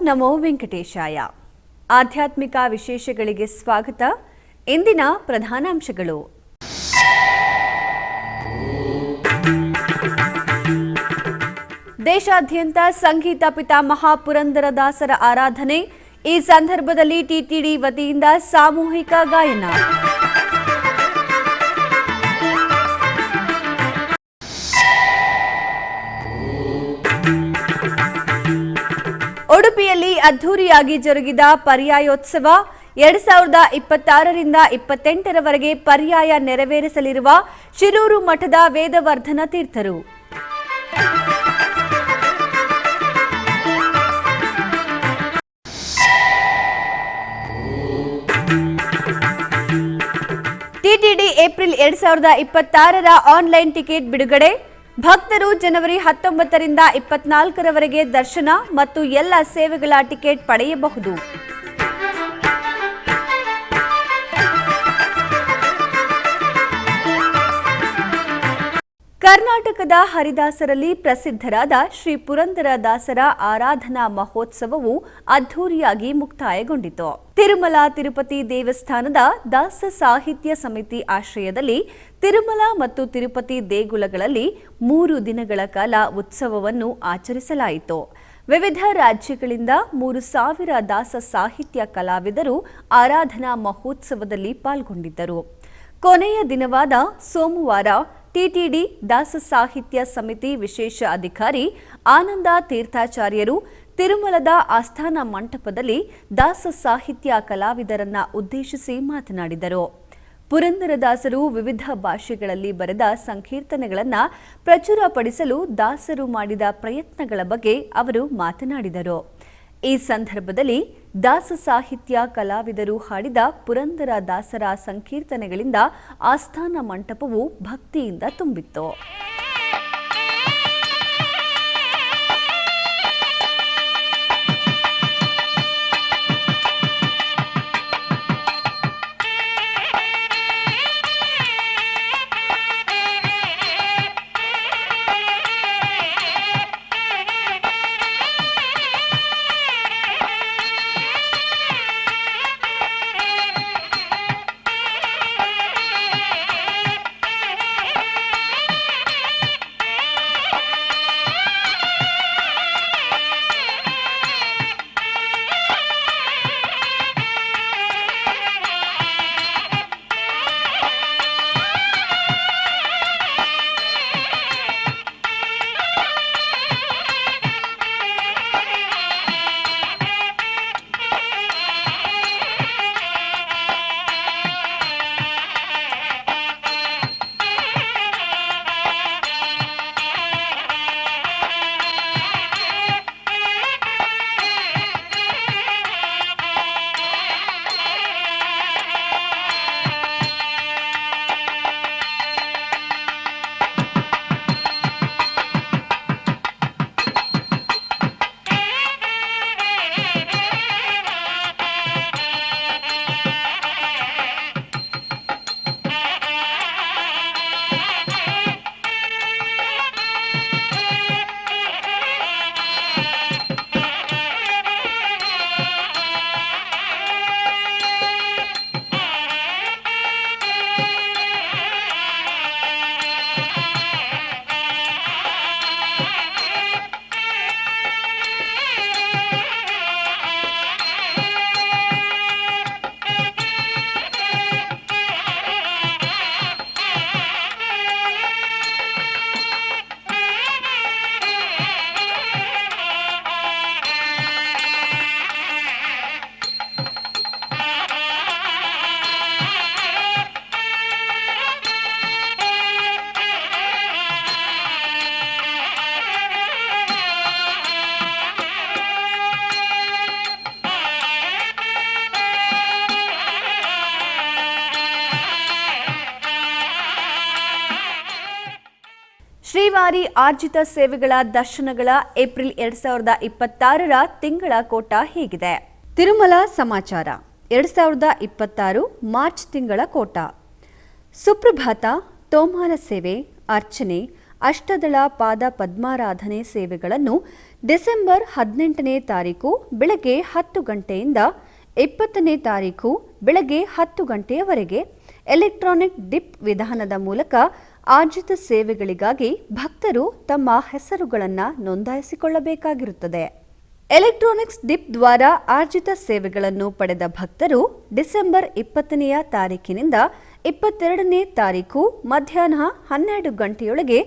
ನಮೋ ವೆಂಕಟೇಶಾಯ. ಆಧ್ಯಾತ್ಮಿಕ ವಿಶೇಷಗಳಿಗೆ ಸ್ವಾಗತ. ಇಂದಿನ ಪ್ರಧಾನಾಂಶಗಳು. ದೇಶಾದ್ಯಂತ ಸಂಗೀತ ಪಿತಾಮಹ ಪುರಂದರದಾಸರ ಆರಾಧನೆ. ಈ ಸಂದರ್ಭದಲ್ಲಿ ಟಿಟಿಡಿ ವತಿಯಿಂದ ಸಾಮೂಹಿಕ ಗಾಯನ. ಉಡುಪಿಯಲ್ಲಿ ಅದ್ಧೂರಿಯಾಗಿ ಜರುಗಿದ ಪರ್ಯಾಯೋತ್ಸವ. 2026ರಿಂದ 28ರವರೆಗೆ ಪರ್ಯಾಯ ನೆರವೇರಿಸಲಿರುವ ಶಿರೂರು ಮಠದ ವೇದವರ್ಧನ ತೀರ್ಥರು. ಟಿಟಿಡಿ ಏಪ್ರಿಲ್ 2026ರ ಆನ್ಲೈನ್ ಟಿಕೆಟ್ ಬಿಡುಗಡೆ. ಭಕ್ತರು ಜನವರಿ 19ರಿಂದ 24ರವರೆಗೆ ದರ್ಶನ ಮತ್ತು ಎಲ್ಲ ಸೇವೆಗಳ ಟಿಕೆಟ್ ಪಡೆಯಬಹುದು. ಕರ್ನಾಟಕದ ಹರಿದಾಸರಲ್ಲಿ ಪ್ರಸಿದ್ಧರಾದ ಶ್ರೀ ಪುರಂದರದಾಸರ ಆರಾಧನಾ ಮಹೋತ್ಸವವು ಅದ್ಧೂರಿಯಾಗಿ ಮುಕ್ತಾಯಗೊಂಡಿತು. ತಿರುಮಲ ತಿರುಪತಿ ದೇವಸ್ಥಾನದ ದಾಸ ಸಾಹಿತ್ಯ ಸಮಿತಿ ಆಶ್ರಯದಲ್ಲಿ ತಿರುಮಲ ಮತ್ತು ತಿರುಪತಿ ದೇಗುಲಗಳಲ್ಲಿ 3 ದಿನಗಳ ಕಾಲ ಉತ್ಸವವನ್ನು ಆಚರಿಸಲಾಯಿತು. ವಿವಿಧ ರಾಜ್ಯಗಳಿಂದ 3,000 ದಾಸ ಸಾಹಿತ್ಯ ಕಲಾವಿದರು ಆರಾಧನಾ ಮಹೋತ್ಸವದಲ್ಲಿ ಪಾಲ್ಗೊಂಡಿದ್ದರು. ಕೊನೆಯ ದಿನವಾದ ಸೋಮವಾರ ಟಿಟಿಡಿ ದಾಸ ಸಾಹಿತ್ಯ ಸಮಿತಿ ವಿಶೇಷ ಅಧಿಕಾರಿ ಆನಂದ ತೀರ್ಥಾಚಾರ್ಯರು ತಿರುಮಲದ ಆಸ್ಥಾನ ಮಂಟಪದಲ್ಲಿ ದಾಸ ಸಾಹಿತ್ಯ ಕಲಾವಿದರನ್ನ ಉದ್ದೇಶಿಸಿ ಮಾತನಾಡಿದರು. ಪುರಂದರದಾಸರು ವಿವಿಧ ಭಾಷೆಗಳಲ್ಲಿ ಬರೆದ ಸಂಕೀರ್ತನೆಗಳನ್ನು ಪ್ರಚುರಪಡಿಸಲು ದಾಸರು ಮಾಡಿದ ಪ್ರಯತ್ನಗಳ ಬಗ್ಗೆ ಅವರು ಮಾತನಾಡಿದರು. ಈ ಸಂದರ್ಭದಲ್ಲಿ ದಾಸ ಸಾಹಿತ್ಯ ಕಲಾವಿದರು ಹಾಡಿದ ಪುರಂದರ ದಾಸರ ಸಂಕೀರ್ತನೆಗಳಿಂದ ಆಸ್ಥಾನ ಮಂಟಪವು ಭಕ್ತಿಯಿಂದ ತುಂಬಿತ್ತು. ಶ್ರೀವಾರಿ ಆರ್ಜಿತ ಸೇವೆಗಳ ದರ್ಶನಗಳ ಏಪ್ರಿಲ್ 2026ರ ತಿಂಗಳ ಕೋಟ ಹೀಗಿದೆ. ತಿರುಮಲ ಸಮಾಚಾರ 2026 ಮಾರ್ಚ್ ತಿಂಗಳ ಕೋಟ. ಸುಪ್ರಭಾತ, ತೋಮಾಲ ಸೇವೆ, ಅರ್ಚನೆ, ಅಷ್ಟದಳ ಪಾದ ಪದ್ಮಾರಾಧನೆ ಸೇವೆಗಳನ್ನು ಡಿಸೆಂಬರ್ 18ನೇ ತಾರೀಕು ಬೆಳಗ್ಗೆ 10 ಗಂಟೆಯಿಂದ 20ನೇ ತಾರೀಕು ಬೆಳಗ್ಗೆ 10 ಗಂಟೆಯವರೆಗೆ ಎಲೆಕ್ಟ್ರಾನಿಕ್ ಡಿಪ್ ವಿಧಾನದ ಮೂಲಕ ಆರ್ಜಿತ ಸೇವೆಗಳಿಗಾಗಿ ಭಕ್ತರು ತಮ್ಮ ಹೆಸರುಗಳನ್ನು ನೋಂದಾಯಿಸಿಕೊಳ್ಳಬೇಕಾಗಿರುತ್ತದೆ. ಎಲೆಕ್ಟ್ರಾನಿಕ್ಸ್ ಡಿಪ್ ದ್ವಾರ ಆರ್ಜಿತ ಸೇವೆಗಳನ್ನು ಪಡೆದ ಭಕ್ತರು ಡಿಸೆಂಬರ್ 20ನೇ ತಾರೀಕಿನಿಂದ 22ನೇ ತಾರೀಕು ಮಧ್ಯಾಹ್ನ 12 ಗಂಟೆಯೊಳಗೆ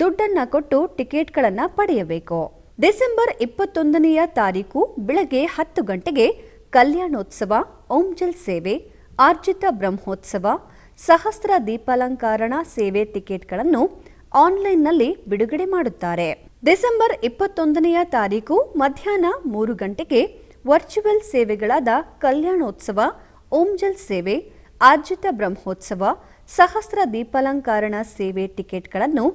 ದುಡ್ಡನ್ನು ಕೊಟ್ಟು ಟಿಕೆಟ್ಗಳನ್ನು ಪಡೆಯಬೇಕು. ಡಿಸೆಂಬರ್ 21ನೇ ತಾರೀಕು ಬೆಳಗ್ಗೆ 10 ಗಂಟೆಗೆ ಕಲ್ಯಾಣೋತ್ಸವ, ಓಂಜಲ್ ಸೇವೆ, ಆರ್ಜಿತ ಬ್ರಹ್ಮೋತ್ಸವ, ಸಹಸ್ರ ದೀಪಾಲಂಕಾರಣ ಸೇವೆ ಟಿಕೆಟ್ಗಳನ್ನು ಆನ್ಲೈನ್ನಲ್ಲಿ ಬಿಡುಗಡೆ ಮಾಡುತ್ತಾರೆ. ಡಿಸೆಂಬರ್ 21ನೇ ತಾರೀಕು ಮಧ್ಯಾಹ್ನ 3 ಗಂಟೆಗೆ ವರ್ಚುವಲ್ ಸೇವೆಗಳಾದ ಕಲ್ಯಾಣೋತ್ಸವ, ಓಂಜಲ್ ಸೇವೆ, ಆರ್ಜಿತ ಬ್ರಹ್ಮೋತ್ಸವ, ಸಹಸ್ರ ದೀಪಾಲಂಕಾರಣ ಸೇವೆ ಟಿಕೆಟ್ಗಳನ್ನು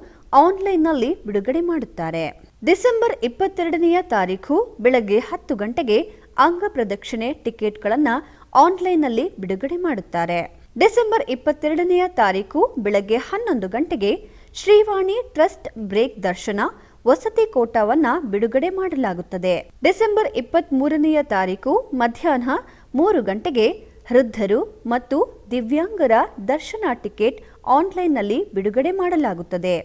ಆನ್ಲೈನ್ನಲ್ಲಿ ಬಿಡುಗಡೆ ಮಾಡುತ್ತಾರೆ. ಡಿಸೆಂಬರ್ 22ನೇ ತಾರೀಕು ಬೆಳಗ್ಗೆ 10 ಗಂಟೆಗೆ ಅಂಗ ಪ್ರದಕ್ಷಿಣೆ ಟಿಕೆಟ್ಗಳನ್ನು ಆನ್ಲೈನ್ನಲ್ಲಿ ಬಿಡುಗಡೆ ಮಾಡುತ್ತಾರೆ. ಡಿಸೆಂಬರ್ 22ನೇ ತಾರೀಕು ಬೆಳಗ್ಗೆ 11 ಗಂಟೆಗೆ ಶ್ರೀವಾಣಿ ಟ್ರಸ್ಟ್ ಬ್ರೇಕ್ ದರ್ಶನ ವಸತಿ ಕೋಟಾವನ್ನು ಬಿಡುಗಡೆ ಮಾಡಲಾಗುತ್ತದೆ. ಡಿಸೆಂಬರ್ 23ನೇ ತಾರೀಕು ಮಧ್ಯಾಹ್ನ 3 ಗಂಟೆಗೆ ವೃದ್ಧರು ಮತ್ತು ದಿವ್ಯಾಂಗರ ದರ್ಶನ ಟಿಕೆಟ್ ಆನ್ಲೈನ್ನಲ್ಲಿ ಬಿಡುಗಡೆ ಮಾಡಲಾಗುತ್ತದೆ.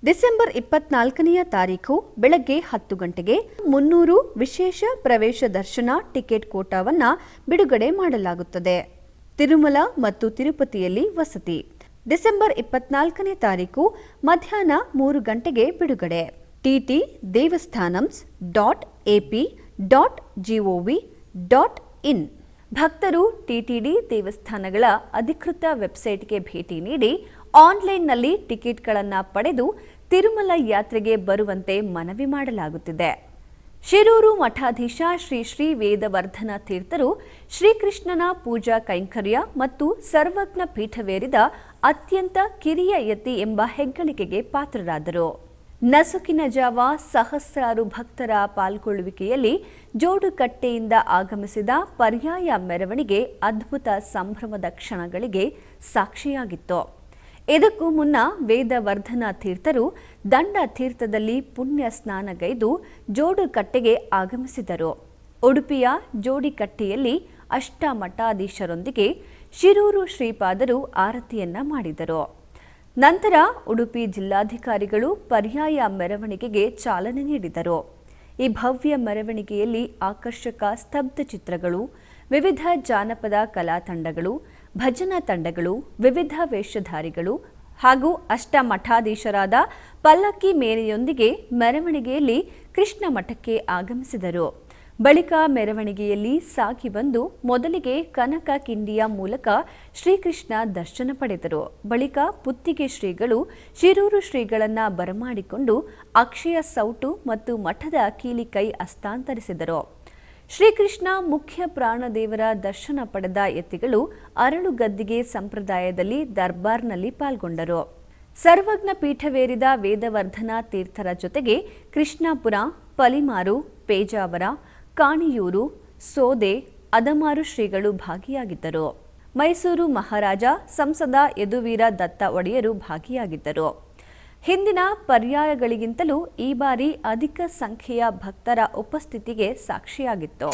ಡಿಸೆಂಬರ್ 24ನೇ ತಾರೀಕು ಬೆಳಗ್ಗೆ 10 ಗಂಟೆಗೆ 300 ವಿಶೇಷ ಪ್ರವೇಶ ದರ್ಶನ ಟಿಕೆಟ್ ಕೋಟಾವನ್ನು ಬಿಡುಗಡೆ ಮಾಡಲಾಗುತ್ತದೆ. ತಿರುಮಲ ಮತ್ತು ತಿರುಪತಿಯಲ್ಲಿ ವಸತಿ ಡಿಸೆಂಬರ್ 24ನೇ ತಾರೀಕು ಮಧ್ಯಾಹ್ನ 3 ಗಂಟೆಗೆ ಬಿಡುಗಡೆ. ಟಿಟಿ ದೇವಸ್ಥಾನಮ್ಸ್ .ap.gov.in ಭಕ್ತರು ಟಿಟಿಡಿ ದೇವಸ್ಥಾನಗಳ ಅಧಿಕೃತ ವೆಬ್ಸೈಟ್ಗೆ ಭೇಟಿ ನೀಡಿ ಆನ್ಲೈನ್ನಲ್ಲಿ ಟಿಕೆಟ್ಗಳನ್ನು ಪಡೆದು ತಿರುಮಲ ಯಾತ್ರೆಗೆ ಬರುವಂತೆ ಮನವಿ ಮಾಡಲಾಗುತ್ತಿದೆ. ಶಿರೂರು ಮಠಾಧೀಶ ಶ್ರೀ ಶ್ರೀ ವೇದವರ್ಧನ ತೀರ್ಥರು ಶ್ರೀಕೃಷ್ಣನ ಪೂಜಾ ಕೈಂಕರ್ಯ ಮತ್ತು ಸರ್ವಜ್ಞ ಪೀಠವೇರಿದ ಅತ್ಯಂತ ಕಿರಿಯ ಯತಿ ಎಂಬ ಹೆಗ್ಗಳಿಕೆಗೆ ಪಾತ್ರರಾದರು. ನಸುಕಿನ ಜಾವ ಸಹಸ್ರಾರು ಭಕ್ತರ ಪಾಲ್ಗೊಳ್ಳುವಿಕೆಯಲ್ಲಿ ಜೋಡುಕಟ್ಟೆಯಿಂದ ಆಗಮಿಸಿದ ಪರ್ಯಾಯ ಮೆರವಣಿಗೆ ಅದ್ಭುತ ಸಂಭ್ರಮದ ಕ್ಷಣಗಳಿಗೆ ಸಾಕ್ಷಿಯಾಗಿತ್ತು. ಇದಕ್ಕೂ ಮುನ್ನ ವೇದವರ್ಧನ ತೀರ್ಥರು ದಂಡ ತೀರ್ಥದಲ್ಲಿ ಪುಣ್ಯ ಸ್ನಾನಗೈದು ಜೋಡುಕಟ್ಟೆಗೆ ಆಗಮಿಸಿದರು. ಉಡುಪಿಯ ಜೋಡಿಕಟ್ಟೆಯಲ್ಲಿ ಅಷ್ಟಮಠಾಧೀಶರೊಂದಿಗೆ ಶಿರೂರು ಶ್ರೀಪಾದರು ಆರತಿಯನ್ನ ಮಾಡಿದರು. ನಂತರ ಉಡುಪಿ ಜಿಲ್ಲಾಧಿಕಾರಿಗಳು ಪರ್ಯಾಯ ಮೆರವಣಿಗೆಗೆ ಚಾಲನೆ ನೀಡಿದರು. ಈ ಭವ್ಯ ಮೆರವಣಿಗೆಯಲ್ಲಿ ಆಕರ್ಷಕ ಸ್ತಬ್ಧ ಚಿತ್ರಗಳು, ವಿವಿಧ ಜಾನಪದ ಕಲಾ ತಂಡಗಳು, ಭಜನಾ ತಂಡಗಳು, ವಿವಿಧ ವೇಷಧಾರಿಗಳು ಹಾಗೂ ಅಷ್ಟಮಠಾಧೀಶರಾದ ಪಲ್ಲಕ್ಕಿ ಮೇನೆಯೊಂದಿಗೆ ಮೆರವಣಿಗೆಯಲ್ಲಿ ಕೃಷ್ಣ ಮಠಕ್ಕೆ ಆಗಮಿಸಿದರು. ಬಳಿಕ ಮೆರವಣಿಗೆಯಲ್ಲಿ ಸಾಗಿ ಬಂದು ಮೊದಲಿಗೆ ಕನಕ ಕಿಂಡಿಯ ಮೂಲಕ ಶ್ರೀಕೃಷ್ಣ ದರ್ಶನ ಪಡೆದರು. ಬಳಿಕ ಪುತ್ತಿಗೆ ಶ್ರೀಗಳು ಶಿರೂರು ಶ್ರೀಗಳನ್ನ ಬರಮಾಡಿಕೊಂಡು ಅಕ್ಷಯ ಸೌಟು ಮತ್ತು ಮಠದ ಕೀಲಿಕೈ ಹಸ್ತಾಂತರಿಸಿದರು. ಶ್ರೀಕೃಷ್ಣ ಮುಖ್ಯ ಪ್ರಾಣದೇವರ ದರ್ಶನ ಪಡೆದ ಯತಿಗಳು ಅರಳುಗದ್ದಿಗೆ ಸಂಪ್ರದಾಯದಲ್ಲಿ ದರ್ಬಾರ್ನಲ್ಲಿ ಪಾಲ್ಗೊಂಡರು. ಸರ್ವಜ್ಞ ಪೀಠವೇರಿದ ವೇದವರ್ಧನ ತೀರ್ಥರ ಜೊತೆಗೆ ಕೃಷ್ಣಾಪುರ, ಪಲಿಮಾರು, ಪೇಜಾವರ, ಕಾಣಿಯೂರು, ಸೋದೆ, ಅದಮಾರು ಶ್ರೀಗಳು ಭಾಗಿಯಾಗಿದ್ದರು. ಮೈಸೂರು ಮಹಾರಾಜ ಸಂಸದ ಯದುವೀರ ದತ್ತ ಒಡೆಯರು ಭಾಗಿಯಾಗಿದ್ದರು. ಹಿಂದಿನ ಪರ್ಯಾಯಗಳಿಗಿಂತಲೂ ಈ ಬಾರಿ ಅಧಿಕ ಸಂಖ್ಯೆಯ ಭಕ್ತರ ಉಪಸ್ಥಿತಿಗೆ ಸಾಕ್ಷಿಯಾಗಿತ್ತು.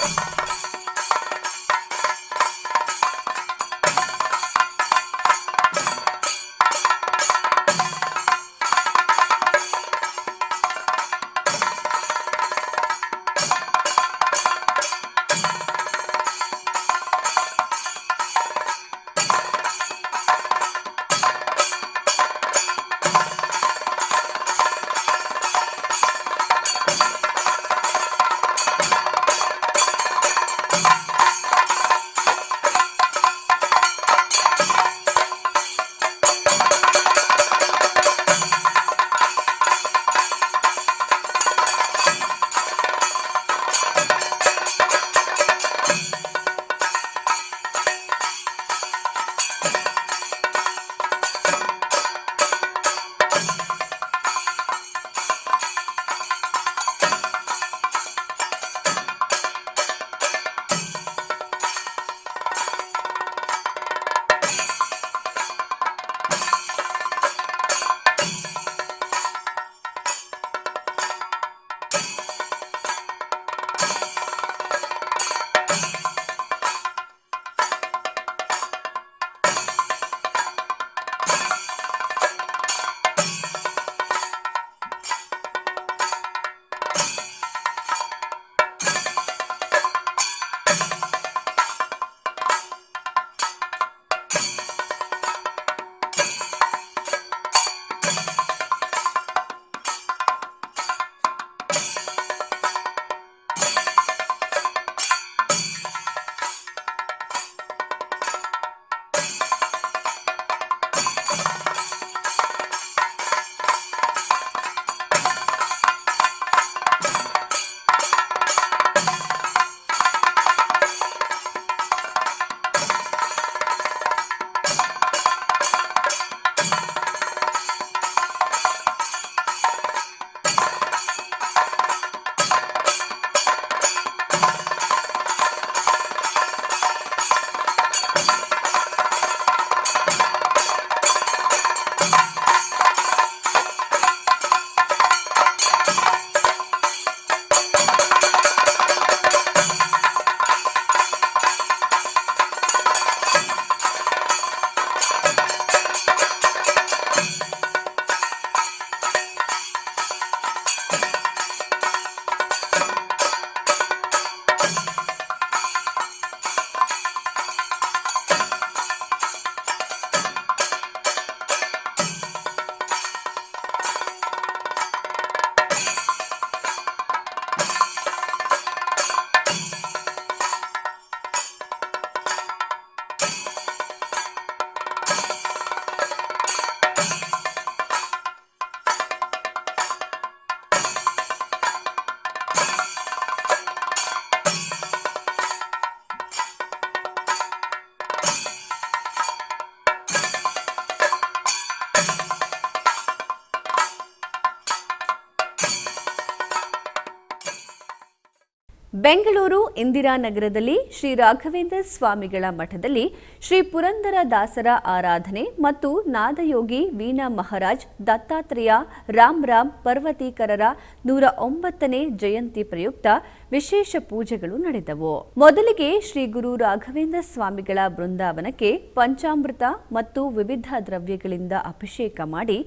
ಬೆಂಗಳೂರು ಇಂದಿರಾನಗರದಲ್ಲಿ ಶ್ರೀ ರಾಘವೇಂದ್ರ ಸ್ವಾಮಿಗಳ ಮಠದಲ್ಲಿ ಶ್ರೀ ಪುರಂದರ ದಾಸರ ಆರಾಧನೆ ಮತ್ತು ನಾದಯೋಗಿ ವೀಣಾ ಮಹಾರಾಜ್ ದತ್ತಾತ್ರೇಯ ರಾಮ್ ಪರ್ವತೀಕರರ 109ನೇ ಜಯಂತಿ ಪ್ರಯುಕ್ತ ವಿಶೇಷ ಪೂಜೆಗಳು ನಡೆದವು. ಮೊದಲಿಗೆ ಶ್ರೀ ಗುರು ರಾಘವೇಂದ್ರ ಸ್ವಾಮಿಗಳ ಬೃಂದಾವನಕ್ಕೆ ಪಂಚಾಮೃತ ಮತ್ತು ವಿವಿಧ ದ್ರವ್ಯಗಳಿಂದ ಅಭಿಷೇಕ ಮಾಡಿ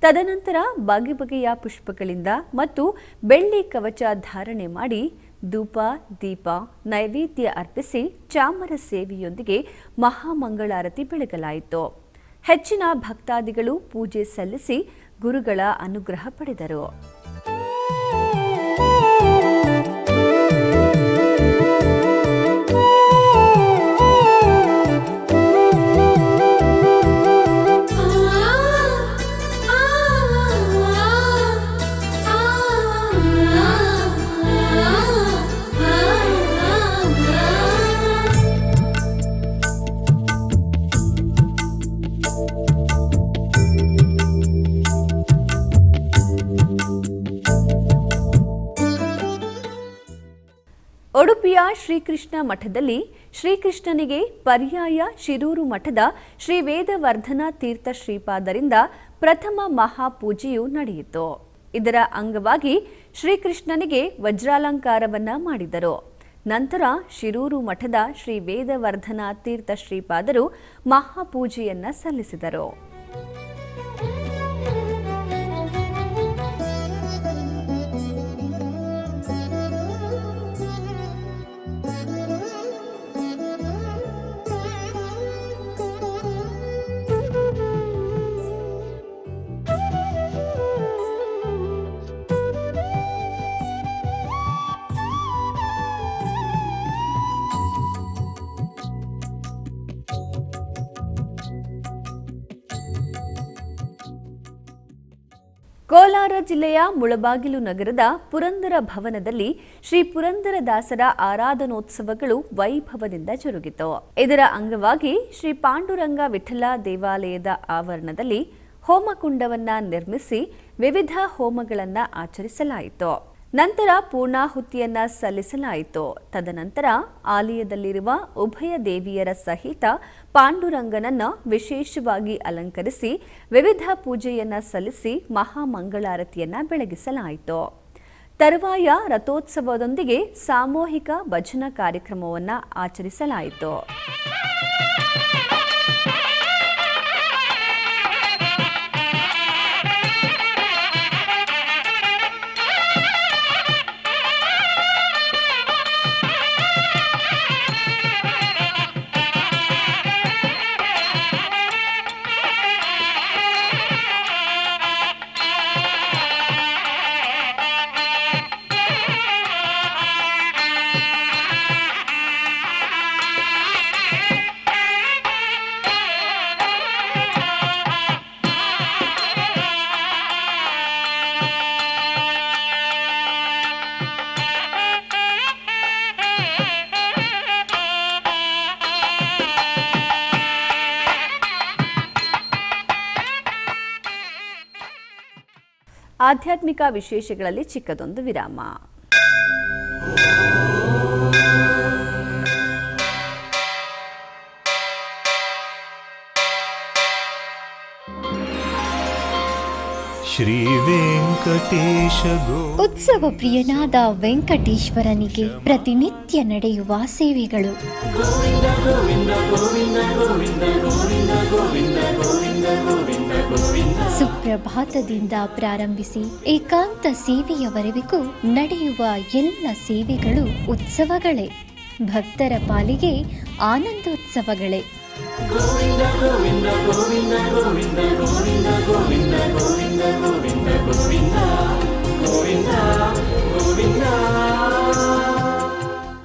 ತದನಂತರ ಬಗೆಬಗೆಯ ಪುಷ್ಪಗಳಿಂದ ಮತ್ತು ಬೆಳ್ಳಿ ಕವಚ ಧಾರಣೆ ಮಾಡಿ ಧೂಪ ದೀಪ ನೈವೇದ್ಯ ಅರ್ಪಿಸಿ ಚಾಮರ ಸೇವೆಯೊಂದಿಗೆ ಮಹಾಮಂಗಳಾರತಿ ಬೆಳಗಲಾಯಿತು. ಹೆಚ್ಚಿನ ಭಕ್ತಾದಿಗಳು ಪೂಜೆ ಸಲ್ಲಿಸಿ ಗುರುಗಳ ಅನುಗ್ರಹ ಪಡೆದರು. ಉಡುಪಿಯ ಶ್ರೀಕೃಷ್ಣ ಮಠದಲ್ಲಿ ಶ್ರೀಕೃಷ್ಣನಿಗೆ ಪರ್ಯಾಯ ಶಿರೂರು ಮಠದ ಶ್ರೀ ವೇದವರ್ಧನ ತೀರ್ಥ ಶ್ರೀಪಾದರಿಂದ ಪ್ರಥಮ ಮಹಾಪೂಜೆಯು ನಡೆಯಿತು. ಇದರ ಅಂಗವಾಗಿ ಶ್ರೀಕೃಷ್ಣನಿಗೆ ವಜ್ರಾಲಂಕಾರವನ್ನ ಮಾಡಿದರು. ನಂತರ ಶಿರೂರು ಮಠದ ಶ್ರೀ ವೇದವರ್ಧನ ತೀರ್ಥ ಶ್ರೀಪಾದರು ಮಹಾಪೂಜೆಯನ್ನ ಸಲ್ಲಿಸಿದರು. ಕೋಲಾರ ಜಿಲ್ಲೆಯ ಮುಳಬಾಗಿಲು ನಗರದ ಪುರಂದರ ಭವನದಲ್ಲಿ ಶ್ರೀ ಪುರಂದರದಾಸರ ಆರಾಧನೋತ್ಸವಗಳು ವೈಭವದಿಂದ ಜರುಗಿತು. ಇದರ ಅಂಗವಾಗಿ ಶ್ರೀ ಪಾಂಡುರಂಗ ವಿಠಲ ದೇವಾಲಯದ ಆವರಣದಲ್ಲಿ ಹೋಮಕುಂಡವನ್ನ ನಿರ್ಮಿಸಿ ವಿವಿಧ ಹೋಮಗಳನ್ನು ಆಚರಿಸಲಾಯಿತು. ನಂತರ ಪೂರ್ಣಾಹುತಿಯನ್ನ ಸಲ್ಲಿಸಲಾಯಿತು. ತದನಂತರ ಆಲಯದಲ್ಲಿರುವ ಉಭಯ ದೇವಿಯರ ಸಹಿತ ಪಾಂಡುರಂಗನನ್ನ ವಿಶೇಷವಾಗಿ ಅಲಂಕರಿಸಿ ವಿವಿಧ ಪೂಜೆಯನ್ನ ಸಲ್ಲಿಸಿ ಮಹಾಮಂಗಳಾರತಿಯನ್ನ ಬೆಳಗಿಸಲಾಯಿತು. ತರುವಾಯ ರಥೋತ್ಸವದೊಂದಿಗೆ ಸಾಮೂಹಿಕ ಭಜನಾ ಕಾರ್ಯಕ್ರಮವನ್ನು ಆಚರಿಸಲಾಯಿತು. ಆಧ್ಯಾತ್ಮಿಕ ವಿಶೇಷಗಳಲ್ಲಿ ಚಿಕ್ಕದೊಂದು ವಿರಾಮ. ಶ್ರೀ ವೆಂಕಟೇಶ ಉತ್ಸವ ಪ್ರಿಯನಾದ ವೆಂಕಟೇಶ್ವರನಿಗೆ ಪ್ರತಿನಿತ್ಯ ನಡೆಯುವ ಸೇವೆಗಳು. ಸುಪ್ರಭಾತದಿಂದ ಪ್ರಾರಂಭಿಸಿ ಏಕಾಂತ ಸೇವೆಯವರೆಗೂ ನಡೆಯುವ ಎಲ್ಲ ಸೇವೆಗಳು ಉತ್ಸವಗಳೇ. ಭಕ್ತರ ಪಾಲಿಗೆ ಆನಂದೋತ್ಸವಗಳೇ. ಗೋವಿಂದ ಗೋವಿಂದ ಗೋವಿಂದ ಗೋವಿಂದ ಗೋವಿಂದ ಗೋವಿಂದ ಗೋವಿಂದ ಗೋವಿಂದ ಗೋವಿಂದ ಗೋವಿಂದ ಗೋವಿಂದ.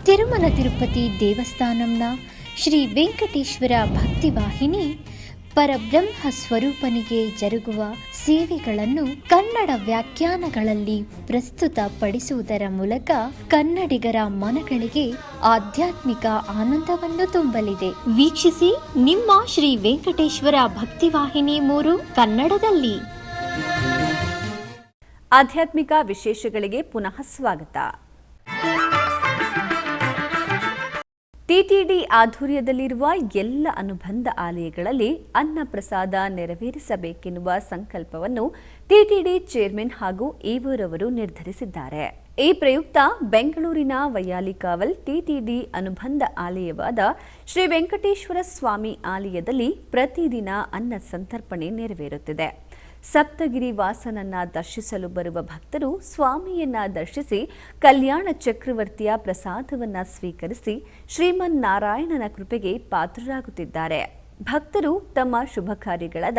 ತಿರುಮಲ ತಿರುಪತಿ ದೇವಸ್ಥಾನಂನ ಶ್ರೀ ವೆಂಕಟೇಶ್ವರ ಭಕ್ತಿವಾಹಿನಿ ಪರಬ್ರಹ್ಮ ಸ್ವರೂಪನಿಗೆ ಜರುಗುವ ಸೇವೆಗಳನ್ನು ಕನ್ನಡ ವ್ಯಾಖ್ಯಾನಗಳಲ್ಲಿ ಪ್ರಸ್ತುತಪಡಿಸುವುದರ ಮೂಲಕ ಕನ್ನಡಿಗರ ಮನಗಳಿಗೆ ಆಧ್ಯಾತ್ಮಿಕ ಆನಂದವನ್ನು ತುಂಬಲಿದೆ. ವೀಕ್ಷಿಸಿ ನಿಮ್ಮ ಶ್ರೀ ವೆಂಕಟೇಶ್ವರ ಭಕ್ತಿವಾಹಿನಿ 3 ಕನ್ನಡದಲ್ಲಿ. ಆಧ್ಯಾತ್ಮಿಕ ವಿಶೇಷಗಳಿಗೆ ಪುನಃ ಸ್ವಾಗತ. ಟಿಟಿಡಿ ಆಧ್ವರ್ಯದಲ್ಲಿರುವ ಎಲ್ಲ ಅನುಬಂಧ ಆಲಯಗಳಲ್ಲಿ ಅನ್ನ ಪ್ರಸಾದ ನೆರವೇರಿಸಬೇಕೆನ್ನುವ ಸಂಕಲ್ಪವನ್ನು ಟಿಟಿಡಿ ಚೇರ್ಮನ್ ಹಾಗೂ ಈವೋರವರು ನಿರ್ಧರಿಸಿದ್ದಾರೆ. ಈ ಪ್ರಯುಕ್ತ ಬೆಂಗಳೂರಿನ ವೈಯಾಲಿಕಾವಲ್ ಟಿಟಿಡಿ ಅನುಬಂಧ ಆಲಯವಾದ ಶ್ರೀ ವೆಂಕಟೇಶ್ವರ ಸ್ವಾಮಿ ಆಲಯದಲ್ಲಿ ಪ್ರತಿದಿನ ಅನ್ನ ಸಂತರ್ಪಣೆ ನೆರವೇರುತ್ತಿದೆ. ಸಪ್ತಗಿರಿ ವಾಸನನ್ನ ದರ್ಶಿಸಲು ಬರುವ ಭಕ್ತರು ಸ್ವಾಮಿಯನ್ನ ದರ್ಶಿಸಿ ಕಲ್ಯಾಣ ಚಕ್ರವರ್ತಿಯ ಪ್ರಸಾದವನ್ನ ಸ್ವೀಕರಿಸಿ ಶ್ರೀಮನ್ನಾರಾಯಣನ ಕೃಪೆಗೆ ಪಾತ್ರರಾಗುತ್ತಿದ್ದಾರೆ. ಭಕ್ತರು ತಮ್ಮ ಶುಭ ಕಾರ್ಯಗಳಾದ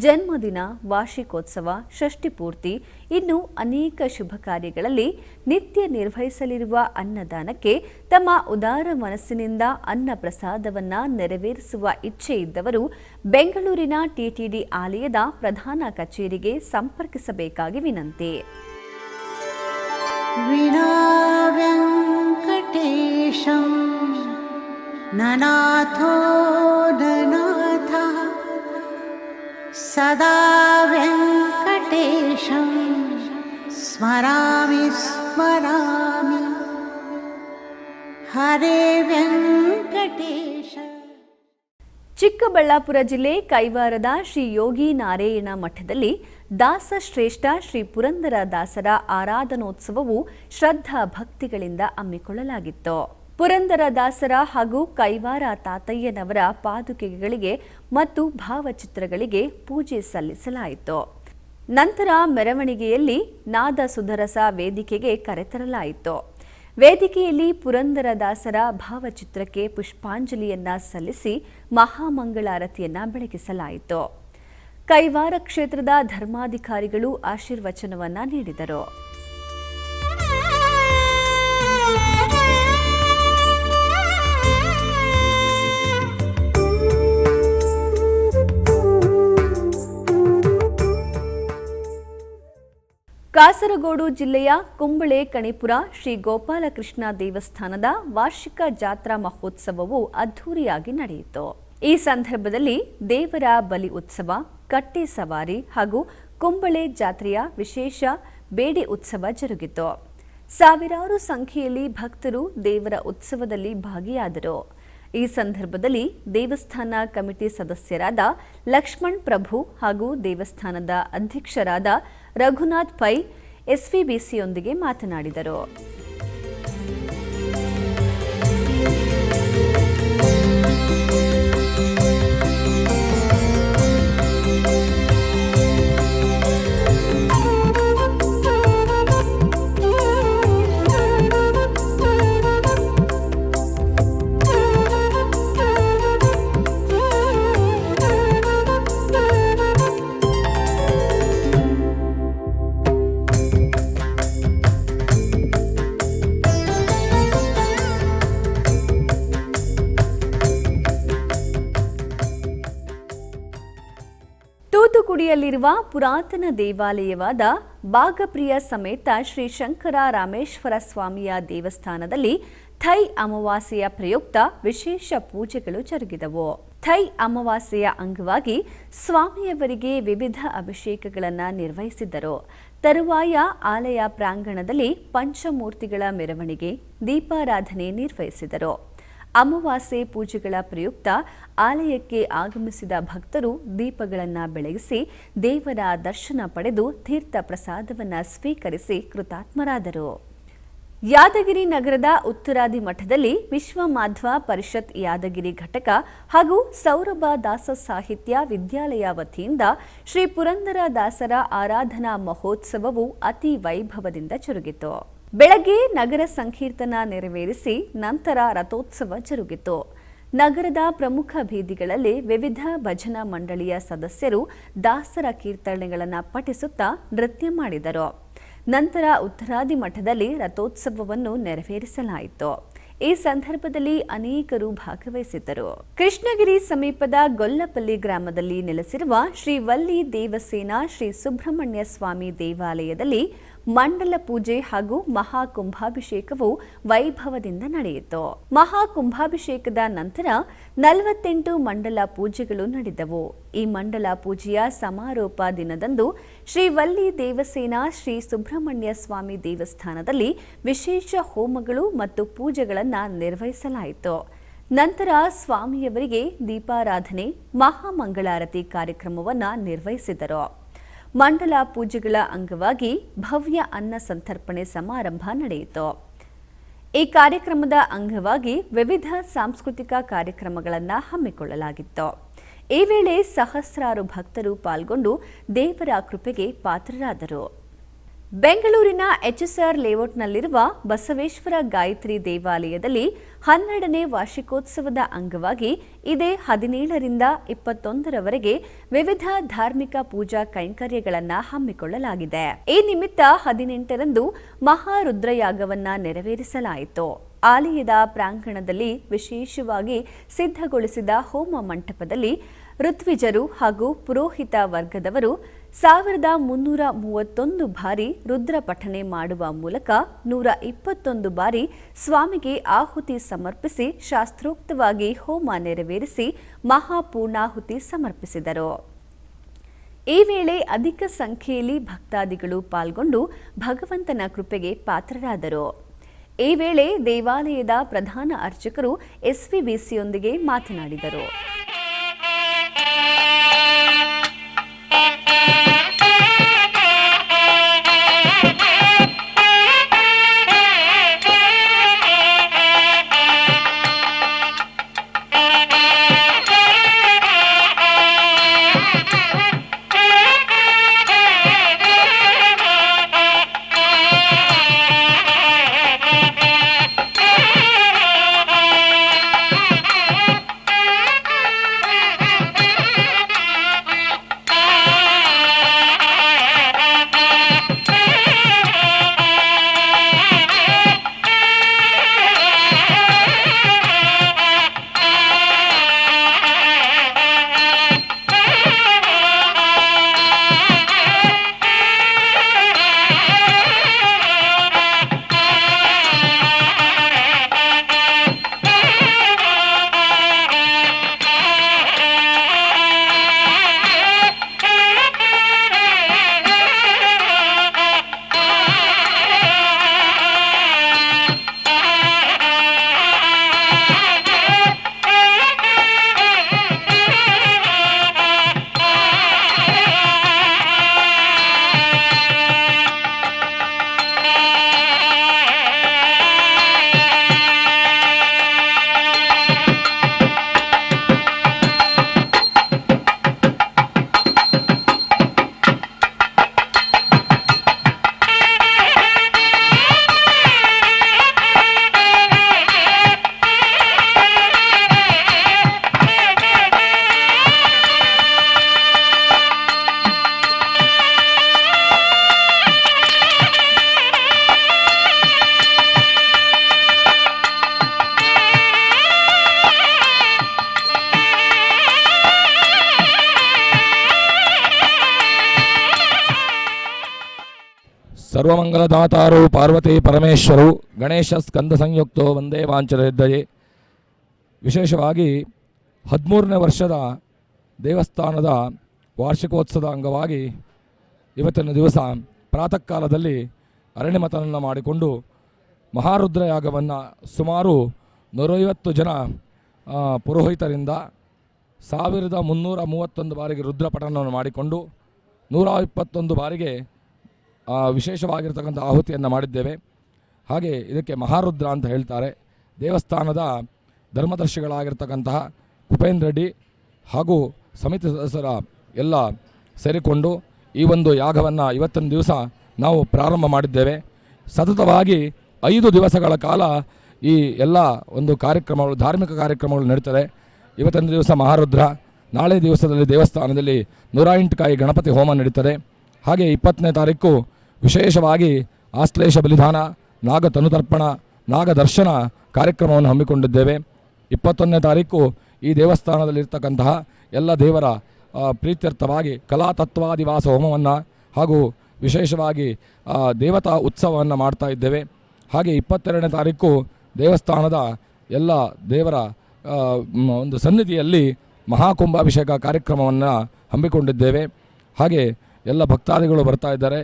ಜನ್ಮದಿನ, ವಾರ್ಷಿಕೋತ್ಸವ, ಷಷ್ಠಿ ಪೂರ್ತಿ ಇನ್ನು ಅನೇಕ ಶುಭ ಕಾರ್ಯಗಳಲ್ಲಿ ನಿತ್ಯ ನಿರ್ವಹಿಸಲಿರುವ ಅನ್ನದಾನಕ್ಕೆ ತಮ್ಮ ಉದಾರ ಮನಸ್ಸಿನಿಂದ ಅನ್ನ ಪ್ರಸಾದವನ್ನ ನೆರವೇರಿಸುವ ಇಚ್ಛೆ ಇದ್ದವರು ಬೆಂಗಳೂರಿನ ಟಿಟಿಡಿ ಆಲಯದ ಪ್ರಧಾನ ಕಚೇರಿಗೆ ಸಂಪರ್ಕಿಸಬೇಕಾಗಿ ವಿನಂತಿ. ವಿನಾ ವೆಂಕಟೇಶಂ ನನಾಥೋ ನನಾಥ ಸದಾ ವೆಂಕಟೇಶಂ ಸ್ಮರಾಮಿ ಸ್ಮರಾಮಿ ಹರೇ ವೆಂಕಟೇಶ. ಚಿಕ್ಕಬಳ್ಳಾಪುರ ಜಿಲ್ಲೆ ಕೈವಾರದ ಶ್ರೀ ಯೋಗಿ ನಾರಾಯಣ ಮಠದಲ್ಲಿ ದಾಸಶ್ರೇಷ್ಠ ಶ್ರೀ ಪುರಂದರ ದಾಸರ ಆರಾಧನೋತ್ಸವವು ಶ್ರದ್ಧಾ ಭಕ್ತಿಗಳಿಂದ ಹಮ್ಮಿಕೊಳ್ಳಲಾಗಿತ್ತು. ಪುರಂದರ ದಾಸರ ಹಾಗೂ ಕೈವಾರ ತಾತಯ್ಯನವರ ಪಾದುಕೆಗಳಿಗೆ ಮತ್ತು ಭಾವಚಿತ್ರಗಳಿಗೆ ಪೂಜೆ ಸಲ್ಲಿಸಲಾಯಿತು. ನಂತರ ಮೆರವಣಿಗೆಯಲ್ಲಿ ನಾದ ಸುಧರಸ ವೇದಿಕೆಗೆ ಕರೆತರಲಾಯಿತು. ವೇದಿಕೆಯಲ್ಲಿ ಪುರಂದರ ದಾಸರ ಭಾವಚಿತ್ರಕ್ಕೆ ಪುಷ್ಪಾಂಜಲಿಯನ್ನ ಸಲ್ಲಿಸಿ ಮಹಾಮಂಗಳಾರತಿಯನ್ನ ಬೆಳಗಿಸಲಾಯಿತು. ಕೈವಾರ ಕ್ಷೇತ್ರದ ಧರ್ಮಾಧಿಕಾರಿಗಳು ಆಶೀರ್ವಚನವನ್ನ ನೀಡಿದರು. ಕಾಸರಗೋಡು ಜಿಲ್ಲೆಯ ಕುಂಬಳೆ ಕಣಿಪುರ ಶ್ರೀ ಗೋಪಾಲಕೃಷ್ಣ ದೇವಸ್ಥಾನದ ವಾರ್ಷಿಕ ಜಾತ್ರಾ ಮಹೋತ್ಸವವು ಅದ್ಧೂರಿಯಾಗಿ ನಡೆಯಿತು. ಈ ಸಂದರ್ಭದಲ್ಲಿ ದೇವರ ಬಲಿ ಉತ್ಸವ, ಕಟ್ಟೆ ಸವಾರಿ ಹಾಗೂ ಕುಂಬಳೆ ಜಾತ್ರೆಯ ವಿಶೇಷ ಬೇಡಿ ಉತ್ಸವ ಜರುಗಿತು. ಸಾವಿರಾರು ಸಂಖ್ಯೆಯಲ್ಲಿ ಭಕ್ತರು ದೇವರ ಉತ್ಸವದಲ್ಲಿ ಭಾಗಿಯಾದರು. ಈ ಸಂದರ್ಭದಲ್ಲಿ ದೇವಸ್ಥಾನ ಕಮಿಟಿ ಸದಸ್ಯರಾದ ಲಕ್ಷ್ಮಣ್ ಪ್ರಭು ಹಾಗೂ ದೇವಸ್ಥಾನದ ಅಧ್ಯಕ್ಷರಾದ ರಘುನಾಥ್ ಪೈ ಎಸ್ವಿಬಿಸಿಯೊಂದಿಗೆ ಮಾತನಾಡಿದರು. ತೂತುಕುಡಿಯಲ್ಲಿರುವ ಪುರಾತನ ದೇವಾಲಯವಾದ ಬಾಗಪ್ರಿಯ ಸಮೇತ ಶ್ರೀ ಶಂಕರ ರಾಮೇಶ್ವರ ಸ್ವಾಮಿಯ ದೇವಸ್ಥಾನದಲ್ಲಿ ಥೈ ಅಮಾವಾಸ್ಯೆಯ ಪ್ರಯುಕ್ತ ವಿಶೇಷ ಪೂಜೆಗಳು ಜರುಗಿದವು. ಥೈ ಅಮಾವಾಸ್ಯೆಯ ಅಂಗವಾಗಿ ಸ್ವಾಮಿಯವರಿಗೆ ವಿವಿಧ ಅಭಿಷೇಕಗಳನ್ನು ನಿರ್ವಹಿಸಿದ್ದರು. ತರುವಾಯ ಆಲಯ ಪ್ರಾಂಗಣದಲ್ಲಿ ಪಂಚಮೂರ್ತಿಗಳ ಮೆರವಣಿಗೆ, ದೀಪಾರಾಧನೆ ನಿರ್ವಹಿಸಿದರು. ಅಮಾವಾಸ್ಯೆ ಪೂಜೆಗಳ ಪ್ರಯುಕ್ತ ಆಲಯಕ್ಕೆ ಆಗಮಿಸಿದ ಭಕ್ತರು ದೀಪಗಳನ್ನು ಬೆಳಗಿಸಿ ದೇವರ ದರ್ಶನ ಪಡೆದು ತೀರ್ಥ ಪ್ರಸಾದವನ್ನು ಸ್ವೀಕರಿಸಿ ಕೃತಾತ್ಮರಾದರು. ಯಾದಗಿರಿ ನಗರದ ಉತ್ತರಾದಿ ಮಠದಲ್ಲಿ ವಿಶ್ವ ಮಾಧ್ವ ಪರಿಷತ್ ಯಾದಗಿರಿ ಘಟಕ ಹಾಗೂ ಸೌರಭ ದಾಸ ಸಾಹಿತ್ಯ ವಿದ್ಯಾಲಯ ವತಿಯಿಂದ ಶ್ರೀ ಪುರಂದರ ದಾಸರ ಆರಾಧನಾ ಮಹೋತ್ಸವವು ಅತಿ ವೈಭವದಿಂದ ಜರುಗಿತು. ಬೆಳಗ್ಗೆ ನಗರ ಸಂಕೀರ್ತನ ನೆರವೇರಿಸಿ ನಂತರ ರಥೋತ್ಸವ ಜರುಗಿತು. ನಗರದ ಪ್ರಮುಖ ಬೀದಿಗಳಲ್ಲಿ ವಿವಿಧ ಭಜನಾ ಮಂಡಳಿಯ ಸದಸ್ಯರು ದಾಸರ ಕೀರ್ತನೆಗಳನ್ನು ಪಠಿಸುತ್ತಾ ನೃತ್ಯ ಮಾಡಿದರು. ನಂತರ ಉತ್ತರಾದಿ ಮಠದಲ್ಲಿ ರಥೋತ್ಸವವನ್ನು ನೆರವೇರಿಸಲಾಯಿತು. ಈ ಸಂದರ್ಭದಲ್ಲಿ ಅನೇಕರು ಭಾಗವಹಿಸಿದ್ದರು. ಕೃಷ್ಣಗಿರಿ ಸಮೀಪದ ಗೊಲ್ಲಪಲ್ಲಿ ಗ್ರಾಮದಲ್ಲಿ ನೆಲೆಸಿರುವ ಶ್ರೀ ವಲ್ಲಿ ದೇವಸೇನಾ ಶ್ರೀ ಸುಬ್ರಹ್ಮಣ್ಯ ಸ್ವಾಮಿ ದೇವಾಲಯದಲ್ಲಿ ಮಂಡಲ ಪೂಜೆ ಹಾಗೂ ಮಹಾಕುಂಭಾಭಿಷೇಕವು ವೈಭವದಿಂದ ನಡೆಯಿತು. ಮಹಾಕುಂಭಾಭಿಷೇಕದ ನಂತರ 48 ಮಂಡಲ ಪೂಜೆಗಳು ನಡೆದವು. ಈ ಮಂಡಲ ಪೂಜೆಯ ಸಮಾರೋಪ ದಿನದಂದು ಶ್ರೀ ವಲ್ಲಿ ದೇವಸೇನಾ ಶ್ರೀ ಸುಬ್ರಹ್ಮಣ್ಯ ಸ್ವಾಮಿ ದೇವಸ್ಥಾನದಲ್ಲಿ ವಿಶೇಷ ಹೋಮಗಳು ಮತ್ತು ಪೂಜೆಗಳನ್ನು ನಿರ್ವಹಿಸಲಾಯಿತು. ನಂತರ ಸ್ವಾಮಿಯವರಿಗೆ ದೀಪಾರಾಧನೆ ಮಹಾಮಂಗಳಾರತಿ ಕಾರ್ಯಕ್ರಮವನ್ನು ನಿರ್ವಹಿಸಿದರು. ಮಂಡಲ ಪೂಜೆಗಳ ಅಂಗವಾಗಿ ಭವ್ಯ ಅನ್ನ ಸಂತರ್ಪಣೆ ಸಮಾರಂಭ ನಡೆಯಿತು. ಈ ಕಾರ್ಯಕ್ರಮದ ಅಂಗವಾಗಿ ವಿವಿಧ ಸಾಂಸ್ಕೃತಿಕ ಕಾರ್ಯಕ್ರಮಗಳನ್ನು ಹಮ್ಮಿಕೊಳ್ಳಲಾಗಿತ್ತು. ಈ ವೇಳೆ ಸಹಸ್ರಾರು ಭಕ್ತರು ಪಾಲ್ಗೊಂಡು ದೇವರ ಕೃಪೆಗೆ ಪಾತ್ರರಾದರು. ಬೆಂಗಳೂರಿನ ಎಚ್ಎಸ್ಆರ್ ಲೇಔಟ್ನಲ್ಲಿರುವ ಬಸವೇಶ್ವರ ಗಾಯತ್ರಿ ದೇವಾಲಯದಲ್ಲಿ 12ನೇ ವಾರ್ಷಿಕೋತ್ಸವದ ಅಂಗವಾಗಿ ಇದೇ 17ರಿಂದ 21ರವರೆಗೆ ವಿವಿಧ ಧಾರ್ಮಿಕ ಪೂಜಾ ಕೈಂಕರ್ಯಗಳನ್ನು ಹಮ್ಮಿಕೊಳ್ಳಲಾಗಿದೆ. ಈ ನಿಮಿತ್ತ 18ರಂದು ಮಹಾರುದ್ರಯಾಗವನ್ನು ನೆರವೇರಿಸಲಾಯಿತು. ಆಲಯದ ಪ್ರಾಂಗಣದಲ್ಲಿ ವಿಶೇಷವಾಗಿ ಸಿದ್ಧಗೊಳಿಸಿದ ಹೋಮ ಮಂಟಪದಲ್ಲಿ ಋತ್ವಿಜರು ಹಾಗೂ ಪುರೋಹಿತ ವರ್ಗದವರು 1331 ಬಾರಿ ರುದ್ರ ಪಠನೆ ಮಾಡುವ ಮೂಲಕ 121 ಬಾರಿ ಸ್ವಾಮಿಗೆ ಆಹುತಿ ಸಮರ್ಪಿಸಿ ಶಾಸ್ತ್ರೋಕ್ತವಾಗಿ ಹೋಮ ನೆರವೇರಿಸಿ ಮಹಾಪೂರ್ಣಾಹುತಿ ಸಮರ್ಪಿಸಿದರು. ಈ ವೇಳೆ ಅಧಿಕ ಸಂಖ್ಯೆಯಲ್ಲಿ ಭಕ್ತಾದಿಗಳು ಪಾಲ್ಗೊಂಡು ಭಗವಂತನ ಕೃಪೆಗೆ ಪಾತ್ರರಾದರು. ಈ ವೇಳೆ ದೇವಾಲಯದ ಪ್ರಧಾನ ಅರ್ಚಕರು ಎಸ್ವಿಬಿಸಿಯೊಂದಿಗೆ ಮಾತನಾಡಿದರು. ಸರ್ವಮಂಗಲದಾತಾರು ಪಾರ್ವತಿ ಪರಮೇಶ್ವರು ಗಣೇಶ ಸ್ಕಂದ ಸಂಯುಕ್ತೋ ವಂದೇ ವಾಂಚನಹೃದಯೇ. ವಿಶೇಷವಾಗಿ 13ನೇ ವರ್ಷದ ದೇವಸ್ಥಾನದ ವಾರ್ಷಿಕೋತ್ಸವದ ಅಂಗವಾಗಿ ಇವತ್ತಿನ ದಿವಸ ಪ್ರಾತಃ ಕಾಲದಲ್ಲಿ ಅರಣ್ಯಮತನನ್ನು ಮಾಡಿಕೊಂಡು ಮಹಾರುದ್ರಯಾಗವನ್ನು ಸುಮಾರು 150 ಜನ ಪುರೋಹಿತರಿಂದ 1331 ಬಾರಿಗೆ ರುದ್ರಪಠಣವನ್ನು ಮಾಡಿಕೊಂಡು 121 ಬಾರಿಗೆ ವಿಶೇಷವಾಗಿರ್ತಕ್ಕಂಥ ಆಹುತಿಯನ್ನು ಮಾಡಿದ್ದೇವೆ. ಹಾಗೆ ಇದಕ್ಕೆ ಮಹಾರುದ್ರ ಅಂತ ಹೇಳ್ತಾರೆ. ದೇವಸ್ಥಾನದ ಧರ್ಮದರ್ಶಿಗಳಾಗಿರ್ತಕ್ಕಂತಹ ಕುಪೇಂದ್ರ ರೆಡ್ಡಿ ಹಾಗೂ ಸಮಿತಿ ಸದಸ್ಯರ ಎಲ್ಲ ಸೇರಿಕೊಂಡು ಈ ಒಂದು ಯಾಗವನ್ನು ಇವತ್ತಿನ ದಿವಸ ನಾವು ಪ್ರಾರಂಭ ಮಾಡಿದ್ದೇವೆ. ಸತತವಾಗಿ 5 ದಿವಸಗಳ ಕಾಲ ಈ ಎಲ್ಲ ಒಂದು ಕಾರ್ಯಕ್ರಮಗಳು, ಧಾರ್ಮಿಕ ಕಾರ್ಯಕ್ರಮಗಳು ನಡೀತದೆ. ಇವತ್ತಿನ ದಿವಸ ಮಹಾರುದ್ರ, ನಾಳೆ ದಿವಸದಲ್ಲಿ ದೇವಸ್ಥಾನದಲ್ಲಿ 108 ಕಾಯಿ ಗಣಪತಿ ಹೋಮ ನಡೀತದೆ. ಹಾಗೆ 20ನೇ ತಾರೀಕು ವಿಶೇಷವಾಗಿ ಆಶ್ಲೇಷ ಬಲಿದಾನ, ನಾಗ ತನುತರ್ಪಣ, ನಾಗ ದರ್ಶನ ಕಾರ್ಯಕ್ರಮವನ್ನು ಹಮ್ಮಿಕೊಂಡಿದ್ದೇವೆ. 21ನೇ ತಾರೀಕು ಈ ದೇವಸ್ಥಾನದಲ್ಲಿರ್ತಕ್ಕಂತಹ ಎಲ್ಲ ದೇವರ ಪ್ರೀತ್ಯರ್ಥವಾಗಿ ಕಲಾತತ್ವಾದಿವಾಸ ಹೋಮವನ್ನು ಹಾಗೂ ವಿಶೇಷವಾಗಿ ದೇವತಾ ಉತ್ಸವವನ್ನು ಮಾಡ್ತಾ ಇದ್ದೇವೆ. ಹಾಗೆ 22ನೇ ತಾರೀಕು ದೇವಸ್ಥಾನದ ಎಲ್ಲ ದೇವರ ಒಂದು ಸನ್ನಿಧಿಯಲ್ಲಿ ಮಹಾಕುಂಭಾಭಿಷೇಕ ಕಾರ್ಯಕ್ರಮವನ್ನು ಹಮ್ಮಿಕೊಂಡಿದ್ದೇವೆ. ಹಾಗೆ ಎಲ್ಲ ಭಕ್ತಾದಿಗಳು ಬರ್ತಾ ಇದ್ದಾರೆ.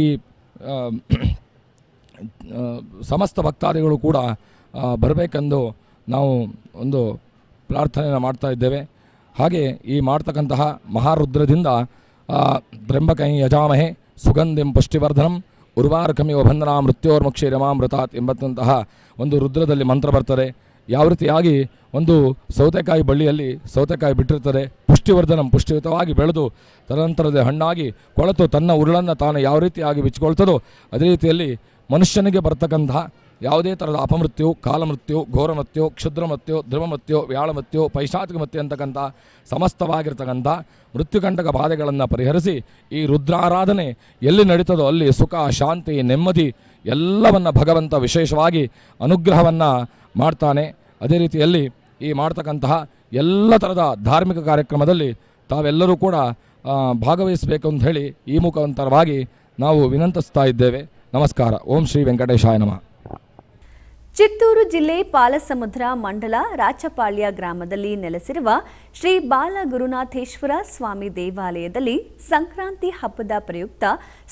ಈ ಸಮಸ್ತ ಭಕ್ತಾದಿಗಳು ಕೂಡ ಬರಬೇಕೆಂದು ನಾವು ಒಂದು ಪ್ರಾರ್ಥನೆಯನ್ನು ಮಾಡ್ತಾ ಇದ್ದೇವೆ. ಹಾಗೆ ಈ ಮಾಡ್ತಕ್ಕಂತಹ ಮಹಾರುದ್ರದಿಂದ ತ್ರ್ಯಂಬಕೈ ಯಜಾಮಹೆ ಸುಗಂಧಿಂ ಪುಷ್ಟಿವರ್ಧನಂ ಉರ್ವಾರಕಮಿವ ಬಂಧನ ಮೃತ್ಯೋರ್ಮುಕ್ಷಿರಮಾಮೃತಾತ್ ಎಂಬಂತಹ ಒಂದು ರುದ್ರದಲ್ಲಿ ಮಂತ್ರ ಬರ್ತದೆ. ಯಾವ ರೀತಿಯಾಗಿ ಒಂದು ಸೌತೆಕಾಯಿ ಬಳ್ಳಿಯಲ್ಲಿ ಸೌತೆಕಾಯಿ ಬಿಟ್ಟಿರ್ತದೆ, ಪುಷ್ಟಿಯುತವಾಗಿ ಬೆಳೆದು ತದನಂತರದಲ್ಲಿ ಹಣ್ಣಾಗಿ ಕೊಳೆತು ತನ್ನ ಉರುಳನ್ನು ತಾನು ಯಾವ ರೀತಿಯಾಗಿ ಬಿಚ್ಚಿಕೊಳ್ತದೋ ಅದೇ ರೀತಿಯಲ್ಲಿ ಮನುಷ್ಯನಿಗೆ ಬರ್ತಕ್ಕಂತಹ ಯಾವುದೇ ಥರದ ಅಪಮೃತ್ಯು, ಕಾಲಮೃತ್ಯು, ಘೋರಮೃತ್ಯು, ಕ್ಷುದ್ರಮೃತ್ಯು, ಧ್ರುವಮೃತ್ಯು, ವ್ಯಾಳಮೃತ್ಯು, ಪೈಶಾಚಿಕ ಮೃತ್ಯು ಅಂತಕ್ಕಂಥ ಸಮಸ್ತವಾಗಿರ್ತಕ್ಕಂಥ ಮೃತ್ಯುಕಂಟಕ ಬಾಧೆಗಳನ್ನು ಪರಿಹರಿಸಿ ಈ ರುದ್ರಾರಾಧನೆ ಎಲ್ಲಿ ನಡೀತದೋ ಅಲ್ಲಿ ಸುಖ, ಶಾಂತಿ, ನೆಮ್ಮದಿ ಎಲ್ಲವನ್ನು ಭಗವಂತ ವಿಶೇಷವಾಗಿ ಅನುಗ್ರಹವನ್ನು ಮಾಡ್ತಾನೆ. ಅದೇ ರೀತಿಯಲ್ಲಿ ಈ ಮಾಡ್ತಕ್ಕಂತಹ ಎಲ್ಲ ಥರದ ಧಾರ್ಮಿಕ ಕಾರ್ಯಕ್ರಮದಲ್ಲಿ ತಾವೆಲ್ಲರೂ ಕೂಡ ಭಾಗವಹಿಸಬೇಕು ಅಂತ ಹೇಳಿ ಈ ಮುಖಾಂತರವಾಗಿ ನಾವು ವಿನಂತಿಸ್ತಾ ಇದ್ದೇವೆ. ನಮಸ್ಕಾರ. ಓಂ ಶ್ರೀ ವೆಂಕಟೇಶಾಯ ನಮಃ. ಚಿತ್ತೂರು ಜಿಲ್ಲೆ ಪಾಲಸಮುದ್ರ ಮಂಡಲ ರಾಚಪಾಳ್ಯ ಗ್ರಾಮದಲ್ಲಿ ನೆಲೆಸಿರುವ ಶ್ರೀ ಬಾಲಗುರುನಾಥೇಶ್ವರ ಸ್ವಾಮಿ ದೇವಾಲಯದಲ್ಲಿ ಸಂಕ್ರಾಂತಿ ಹಬ್ಬದ ಪ್ರಯುಕ್ತ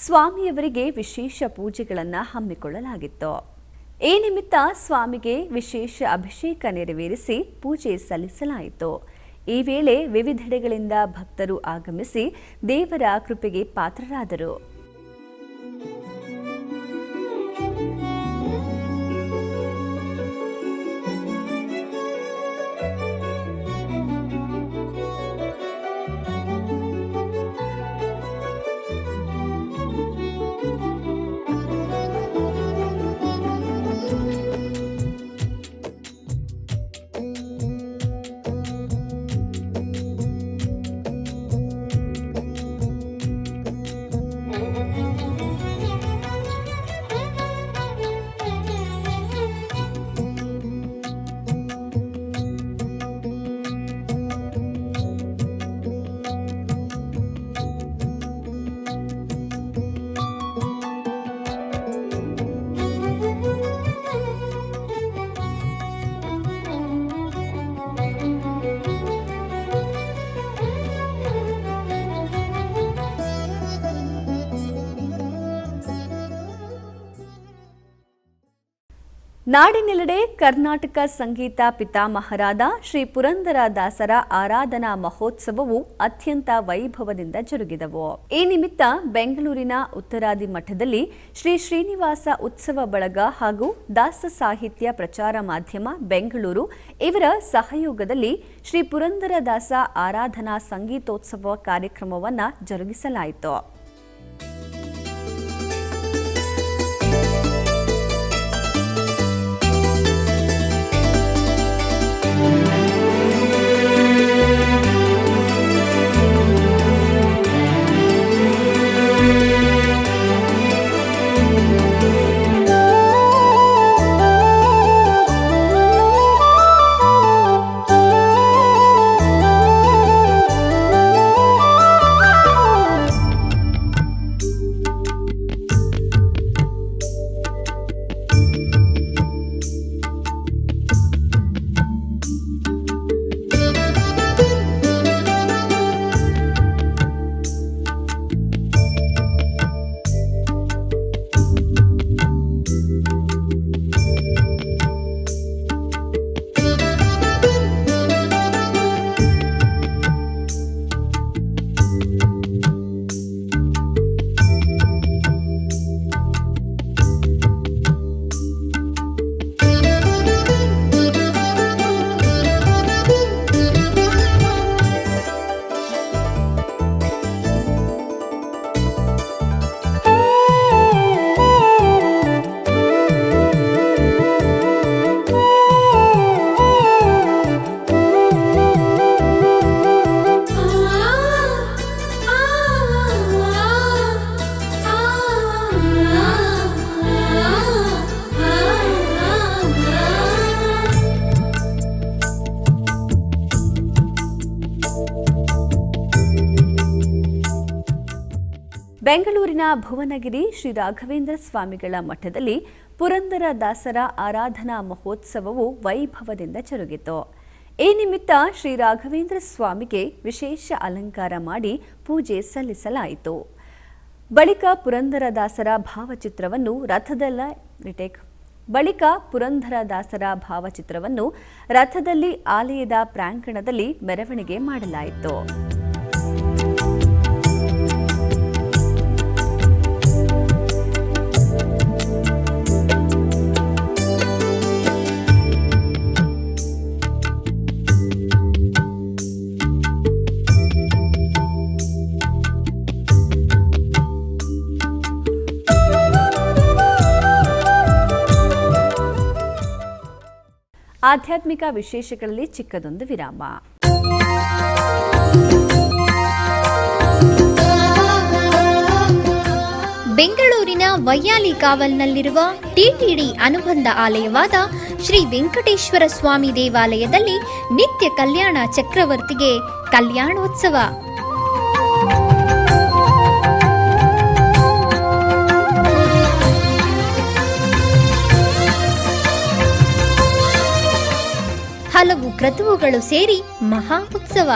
ಸ್ವಾಮಿಯವರಿಗೆ ವಿಶೇಷ ಪೂಜೆಗಳನ್ನು ಹಮ್ಮಿಕೊಳ್ಳಲಾಗಿತ್ತು. ಈ ನಿಮಿತ್ತ ಸ್ವಾಮಿಗೆ ವಿಶೇಷ ಅಭಿಷೇಕ ನೆರವೇರಿಸಿ ಪೂಜೆ ಸಲ್ಲಿಸಲಾಯಿತು. ಈ ವೇಳೆ ವಿವಿಧೆಡೆಗಳಿಂದ ಭಕ್ತರು ಆಗಮಿಸಿ ದೇವರ ಕೃಪೆಗೆ ಪಾತ್ರರಾದರು. ನಾಡಿನೆಲ್ಲೆಡೆ ಕರ್ನಾಟಕ ಸಂಗೀತ ಪಿತಾಮಹರಾದ ಶ್ರೀ ಪುರಂದರದಾಸರ ಆರಾಧನಾ ಮಹೋತ್ಸವವು ಅತ್ಯಂತ ವೈಭವದಿಂದ ಜರುಗಿದವು. ಈ ನಿಮಿತ್ತ ಬೆಂಗಳೂರಿನ ಉತ್ತರಾದಿ ಮಠದಲ್ಲಿ ಶ್ರೀ ಶ್ರೀನಿವಾಸ ಉತ್ಸವ ಬಳಗ ಹಾಗೂ ದಾಸ ಸಾಹಿತ್ಯ ಪ್ರಚಾರ ಮಾಧ್ಯಮ ಬೆಂಗಳೂರು ಇವರ ಸಹಯೋಗದಲ್ಲಿ ಶ್ರೀ ಪುರಂದರದಾಸ ಆರಾಧನಾ ಸಂಗೀತೋತ್ಸವ ಕಾರ್ಯಕ್ರಮವನ್ನು ಜರುಗಿಸಲಾಯಿತು. ಬೆಂಗಳೂರಿನ ಭುವನಗಿರಿ ಶ್ರೀ ರಾಘವೇಂದ್ರ ಸ್ವಾಮಿಗಳ ಮಠದಲ್ಲಿ ಪುರಂದರ ದಾಸರ ಆರಾಧನಾ ಮಹೋತ್ಸವವು ವೈಭವದಿಂದ ಜರುಗಿತು. ಈ ನಿಮಿತ್ತ ಶ್ರೀ ರಾಘವೇಂದ್ರ ಸ್ವಾಮಿಗೆ ವಿಶೇಷ ಅಲಂಕಾರ ಮಾಡಿ ಪೂಜೆ ಸಲ್ಲಿಸಲಾಯಿತು. ಬಳಿಕ ಪುರಂದರದಾಸರ ಭಾವಚಿತ್ರವನ್ನು ಬಳಿಕ ಪುರಂದರದಾಸರ ಭಾವಚಿತ್ರವನ್ನು ರಥದಲ್ಲಿ ಆಲಯದ ಪ್ರಾಂಗಣದಲ್ಲಿ ಮೆರವಣಿಗೆ ಮಾಡಲಾಯಿತು. ಆಧ್ಯಾತ್ಮಿಕ ವಿಶೇಷಗಳಲ್ಲಿ ಚಿಕ್ಕದೊಂದು ವಿರಾಮ. ಬೆಂಗಳೂರಿನ ವೈಯಾಲಿ ಕಾವಲ್ನಲ್ಲಿರುವ ಟಿಟಿಡಿ ಅನುಬಂಧ ಆಲಯವಾದ ಶ್ರೀ ವೆಂಕಟೇಶ್ವರ ಸ್ವಾಮಿ ದೇವಾಲಯದಲ್ಲಿ ನಿತ್ಯ ಕಲ್ಯಾಣ ಚಕ್ರವರ್ತಿಗೆ ಕಲ್ಯಾಣೋತ್ಸವ. ಹಲವು ಕ್ರತುವುಗಳು ಸೇರಿ ಮಹಾ ಉತ್ಸವ.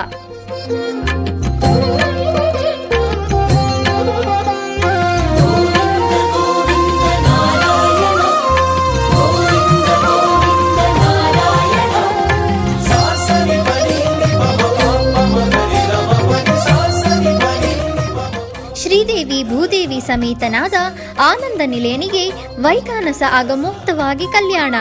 ಶ್ರೀದೇವಿ ಭೂದೇವಿ ಸಮೇತನಾದ ಆನಂದ ನಿಲಯನಿಗೆ ವೈಖಾನಸ ಆಗಮೋಕ್ತವಾಗಿ ಕಲ್ಯಾಣ.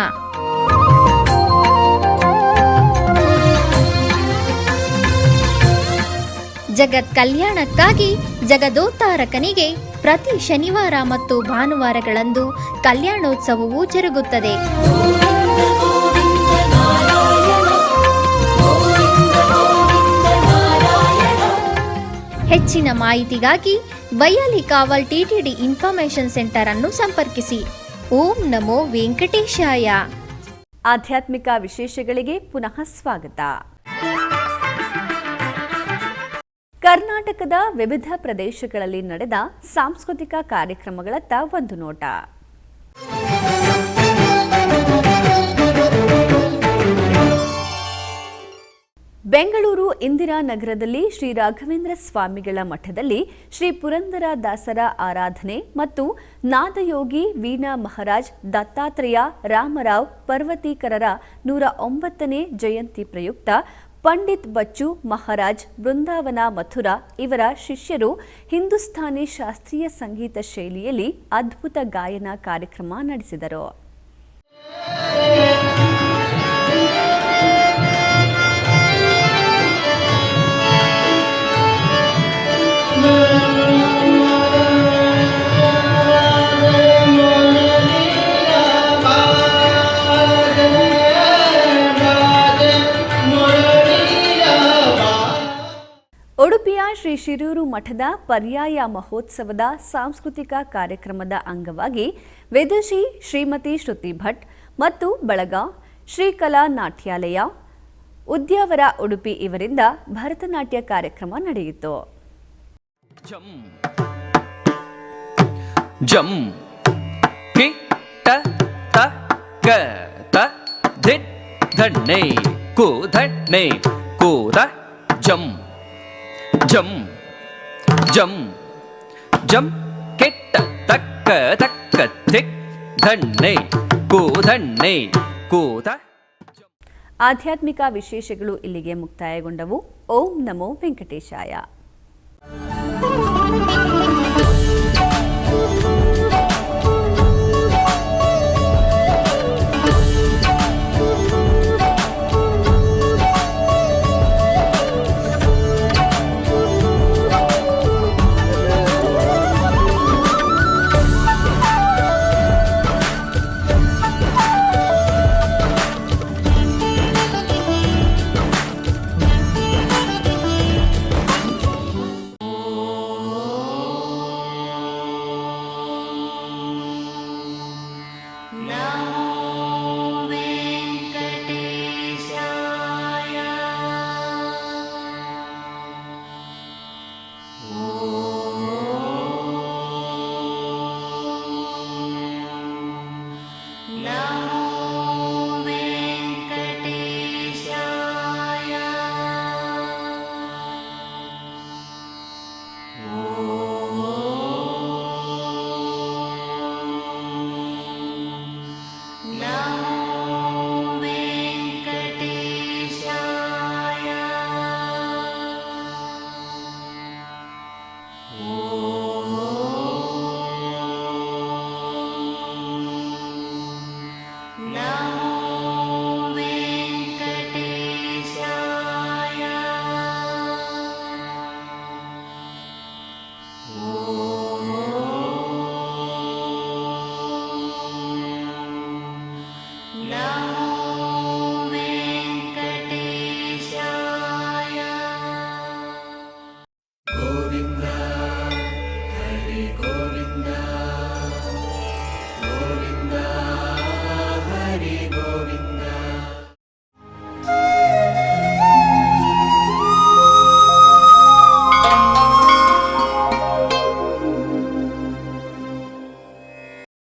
ಜಗತ್ ಕಲ್ಯಾಣಕ್ಕಾಗಿ ಜಗದೋತ್ತಾರಕನಿಗೆ ಪ್ರತಿ ಶನಿವಾರ ಮತ್ತು ಭಾನುವಾರಗಳಂದು ಕಲ್ಯಾಣೋತ್ಸವವು ಜರುಗುತ್ತದೆ. ಹೆಚ್ಚಿನ ಮಾಹಿತಿಗಾಗಿ ವೈಯಾಲಿ ಕಾವಲ್ ಟಿಟಿಡಿ ಇನ್ಫಾರ್ಮೇಶನ್ ಸೆಂಟರ್ ಅನ್ನು ಸಂಪರ್ಕಿಸಿ. ಓಂ ನಮೋ ವೆಂಕಟೇಶಾಯ. ಆಧ್ಯಾತ್ಮಿಕ ವಿಶೇಷಗಳಿಗೆ ಪುನಃ ಸ್ವಾಗತ. ಕರ್ನಾಟಕದ ವಿವಿಧ ಪ್ರದೇಶಗಳಲ್ಲಿ ನಡೆದ ಸಾಂಸ್ಕೃತಿಕ ಕಾರ್ಯಕ್ರಮಗಳತ್ತ ಒಂದು ನೋಟ. ಬೆಂಗಳೂರು ಇಂದಿರಾನಗರದಲ್ಲಿ ಶ್ರೀ ರಾಘವೇಂದ್ರ ಸ್ವಾಮಿಗಳ ಮಠದಲ್ಲಿ ಶ್ರೀ ಪುರಂದರದಾಸರ ಆರಾಧನೆ ಮತ್ತು ನಾದಯೋಗಿ ವೀಣಾ ಮಹಾರಾಜ್ ದತ್ತಾತ್ರೇಯ ರಾಮರಾವ್ ಪರ್ವತೀಕರರ 109ನೇ ಜಯಂತಿ ಪ್ರಯುಕ್ತ ಪಂಡಿತ್ ಬಚ್ಚು ಮಹಾರಾಜ್ ಬೃಂದಾವನ ಮಥುರಾ ಇವರ ಶಿಷ್ಯರು ಹಿಂದೂಸ್ಥಾನಿ ಶಾಸ್ತ್ರೀಯ ಸಂಗೀತ ಶೈಲಿಯಲ್ಲಿ ಅದ್ಭುತ ಗಾಯನ ಕಾರ್ಯಕ್ರಮ ನಡೆಸಿದರು. ಉಡುಪಿಯ ಶ್ರೀ ಶಿರೂರು ಮಠದ ಪರ್ಯಾಯ ಮಹೋತ್ಸವದ ಸಾಂಸ್ಕೃತಿಕ ಕಾರ್ಯಕ್ರಮದ ಅಂಗವಾಗಿ ವಿದುಷಿ ಶ್ರೀಮತಿ ಶ್ರುತಿ ಭಟ್ ಮತ್ತು ಬಳಗ ಶ್ರೀಕಲಾ ನಾಟ್ಯಾಲಯ ಉದ್ಯಾವರ ಉಡುಪಿ ಇವರಿಂದ ಭರತನಾಟ್ಯ ಕಾರ್ಯಕ್ರಮ ನಡೆಯಿತು. ಜಂ ಕಿ ಟ ತ ಕ ತ ಧಿಟ್ ಧಣ್ಣೆ ಕು ಧಣ್ಣೆ ಕು ತ ಜಂ ಜಂ ಜಂ ಜಂ ಕೆಟ್ಟ ತಕ್ಕ ತಕ್ಕ ಧಿಕ್ ಧಣ್ಣೆ ಕು ಧಣ್ಣೆ ಕೂತ. ಆಧ್ಯಾತ್ಮಿಕ ವಿಶೇಷಗಳು ಇಲ್ಲಿಗೆ ಮುಕ್ತಾಯಗೊಂಡವು. ಓಂ ನಮೋ ವೆಂಕಟೇಶಾಯ.